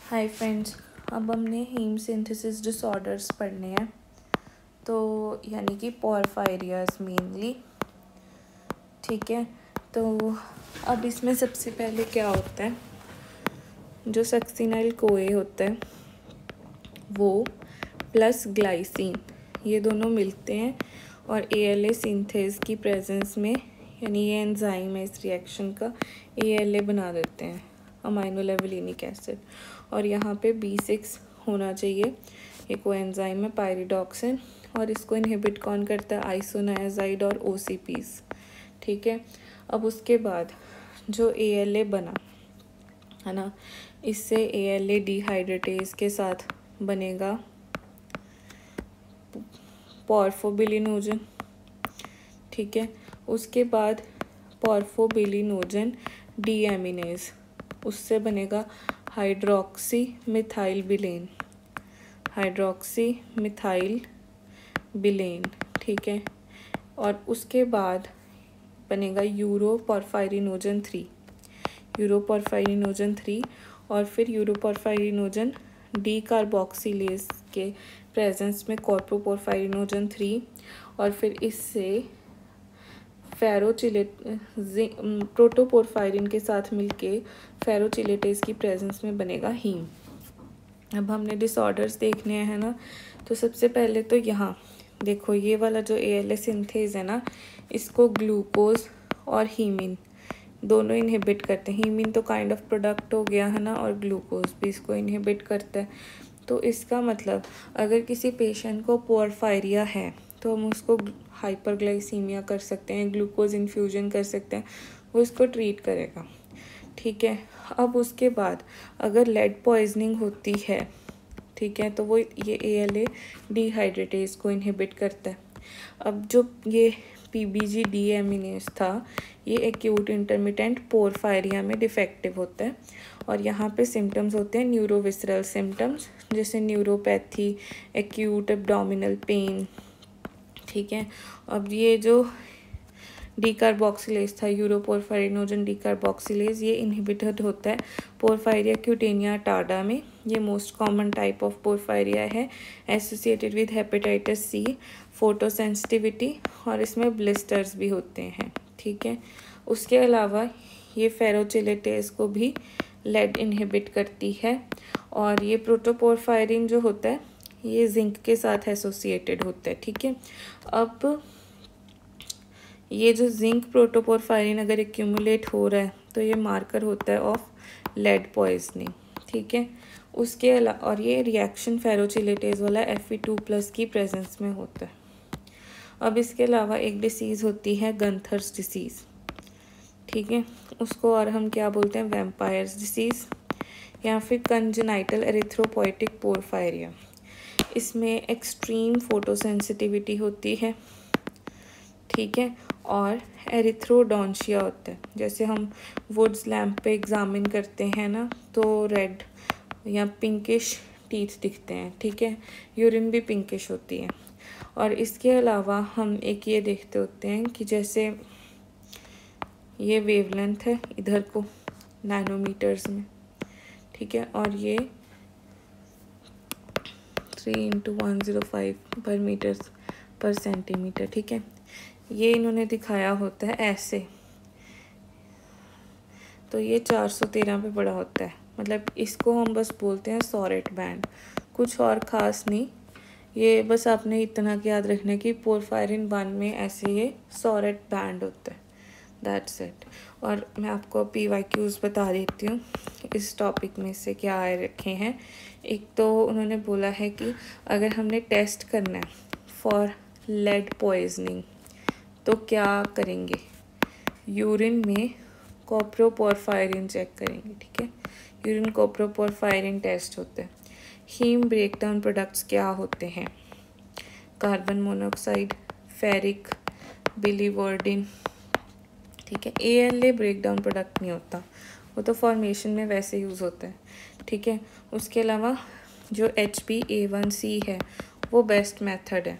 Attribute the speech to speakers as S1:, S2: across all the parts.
S1: Hi friends, अब हमने heme synthesis disorders पढ़ने हैं। तो यानी कि पोरफायरियाज मेनली। ठीक है, तो अब इसमें सबसे पहले क्या होता है, जो सक्सिनाइल कोए होता है वो प्लस ग्लाइसिन ये दोनों मिलते हैं और ALA सिंथेज की प्रेजेंस में, यानी ये एंजाइम है इस रिएक्शन का, ALA बना देते हैं, अमाइनो लेवलिनिक एसिड। और यहाँ पे B6 होना चाहिए, ये कोएंजाइम है पायरिडॉक्सिन, और इसको इनहिबिट कौन करता है, आइसोनायाजाइड और OCPs। ठीक है, अब उसके बाद जो ALA बना है ना, इससे ALA डिहाइड्रेटेज के साथ बनेगा पॉर्फोबिलिनोजन। ठीक है, उसके बाद पॉर्फोबिलिनोजन डीएमिनेज, उससे बनेगा hydroxy methyl villain, hydroxy methyl villain. ठीक है, और उसके बाद बनेगा यूरोपोरफायरिनोजन 3, यूरोपोरफायरिनोजन 3, और फिर यूरोपोरफायरिनोजन डी कार्बोक्सिलेज के प्रेजेंस में कॉर्पोपोरफायरिनोजन 3, और फिर इससे प्रोटोपोरफायरिन के साथ मिलके फेरोचिलेटेज की प्रेजेंस में बनेगा हीम। अब हमने डिसऑर्डर्स देखने हैं ना, तो सबसे पहले तो यहाँ देखो, ये वाला जो ALA सिंथेज है ना, इसको ग्लूकोज और हीमिन दोनों इनहिबिट करते हैं। हीमिन तो काइंड ऑफ प्रोडक्ट हो गया है ना, और ग्लूकोज भी इसको इनहिबिट करता है। तो इसका मतलब अगर किसी पेशेंट को पोरफायरिया है तो हम उसको हाइपरग्लाइसीमिया कर सकते हैं, ग्लूकोज इन्फ्यूजन कर सकते हैं, वो इसको ट्रीट करेगा। ठीक है, अब उसके बाद अगर लेड पॉइजनिंग होती है, ठीक है, तो वो ये ALA डिहाइड्रेटेज को इनहिबिट करता है। अब जो ये PBG डीएमिनेज था, ये एक्यूट इंटरमिटेंट पोरफायरिया में डिफेक्टिव होता है, और यहाँ पे सिम्टम्स होते हैं न्यूरोविसरल सिम्टम्स, जैसे न्यूरोपैथी, एक्यूट एब्डोमिनल पेन। ठीक है, अब ये जो डीकार्बोक्सिलेज था, यूरोपोरफायरिनोजन डीकार्बोक्सिलेज, ये इनहिबिटेड होता है पोरफायरिया क्यूटेनिया टार्डा में। ये मोस्ट कॉमन टाइप ऑफ पोरफायरिया है, associated with hepatitis C, photosensitivity, और इसमें ब्लिस्टर्स भी होते हैं। ठीक है, उसके अलावा ये फेरोचिलेटेज को भी लेड इनहिबिट करती है, और ये प्रोटोपोरफायरिन जो होता है ये जिंक के साथ एसोसिएटेड होता है। ठीक है, अब ये जो जिंक प्रोटोपोरफायरिन अगर एक्यूमुलेट हो रहा है तो ये मार्कर होता है ऑफ लेड पॉइजनिंग। ठीक है, उसके अलावा, और ये रिएक्शन फेरोचिलेटेज वाला Fe2+ की प्रेजेंस में होता है। अब इसके अलावा एक डिसीज़ होती है गंथर्स डिसीज़। ठीक है, उसको और हम क्या बोलते हैं, वैम्पायर्स डिसीज़, या फिर कंजेनाइटल एरिथ्रोपोइटिक पोरफायरिया। इसमें एक्सट्रीम फोटोसेंसिटिविटी होती है। ठीक है, और एरिथ्रोडोंशिया होता है, जैसे हम वुड्स लैम्प पे एग्जामिन करते हैं ना, तो रेड या पिंकिश टीथ दिखते हैं। ठीक है, यूरिन भी पिंकिश होती है। और इसके अलावा हम एक ये देखते होते हैं कि जैसे ये वेवलेंथ है इधर को नैनोमीटर्स में। ठीक है, और ये 3×105 पर मीटर पर सेंटीमीटर। ठीक है, ये इन्होंने दिखाया होता है ऐसे, तो ये 413 पे बड़ा होता है, मतलब इसको हम बस बोलते हैं सॉरेट बैंड, कुछ और ख़ास नहीं। ये बस आपने इतना याद रखना कि पोरफायरिन 1 में ऐसे ये सॉरेट बैंड होता है, दैट्स इट। और मैं आपको PYQs बता देती हूँ इस टॉपिक में से क्या आए रखे हैं। एक तो उन्होंने बोला है कि अगर हमने टेस्ट करना है फॉर लेड पॉइजनिंग तो क्या करेंगे, यूरिन में कॉप्रोपोरफायरिन चेक करेंगे। ठीक है, यूरिन कॉप्रोपोरफायरिन टेस्ट होता है। हीम ब्रेकडाउन प्रोडक्ट्स क्या होते हैं, कार्बन मोनोऑक्साइड, फेरिक, बिलीवर्डिन। ठीक है, ALA ब्रेकडाउन प्रोडक्ट नहीं होता, वो तो फॉर्मेशन में वैसे यूज़ होता है। ठीक है, उसके अलावा जो HbA1c है वो बेस्ट मेथड है,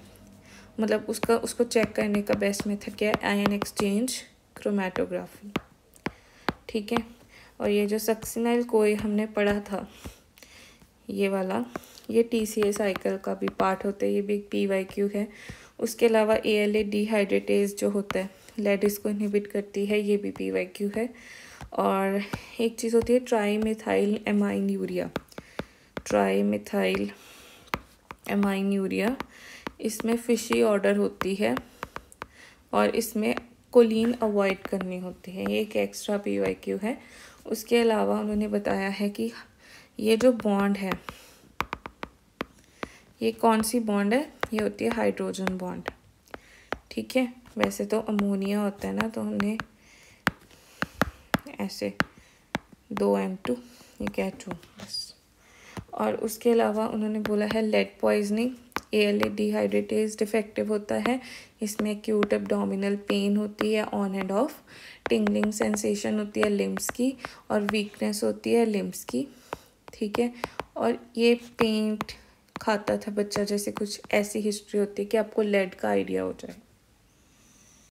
S1: मतलब उसको चेक करने का बेस्ट मेथड क्या है, आयन एक्सचेंज क्रोमेटोग्राफी। ठीक है, और ये जो सक्सिनाइल कोई हमने पढ़ा था, ये वाला, ये TCA साइकिल का भी पार्ट होता है, ये भी एक PYQ है। उसके अलावा ALA डिहाइड्रेटेज जो होता है, लेडिस को इनहिबिट करती है, ये भी PYQ है। और एक चीज़ होती है trimethyl amine urea, trimethyl amine urea, इसमें फिशी ऑर्डर होती है और इसमें कोलिन अवॉइड करनी होती है, ये एक एक्स्ट्रा PYQ है। उसके अलावा उन्होंने बताया है कि ये जो बॉन्ड है, ये कौन सी बॉन्ड है, ये होती है हाइड्रोजन बॉन्ड, ठीक है। वैसे तो अमोनिया होता है ना, तो हमने ऐसे 2M2, ये K2 बस। और उसके अलावा उन्होंने बोला है लेड पॉइजनिंग, ALA डिहाइड्रेटेज डिफेक्टिव होता है, इसमें एक्यूट एब्डोमिनल पेन होती है, on end of, tingling sensation होती है लिम्स की, और वीकनेस होती है लिम्स की, ठीक है। और ये पेंट खाता था बच्चा, जैसे कुछ ऐसी हिस्ट्री होती है कि आपको लेड का आइडिया हो जाए।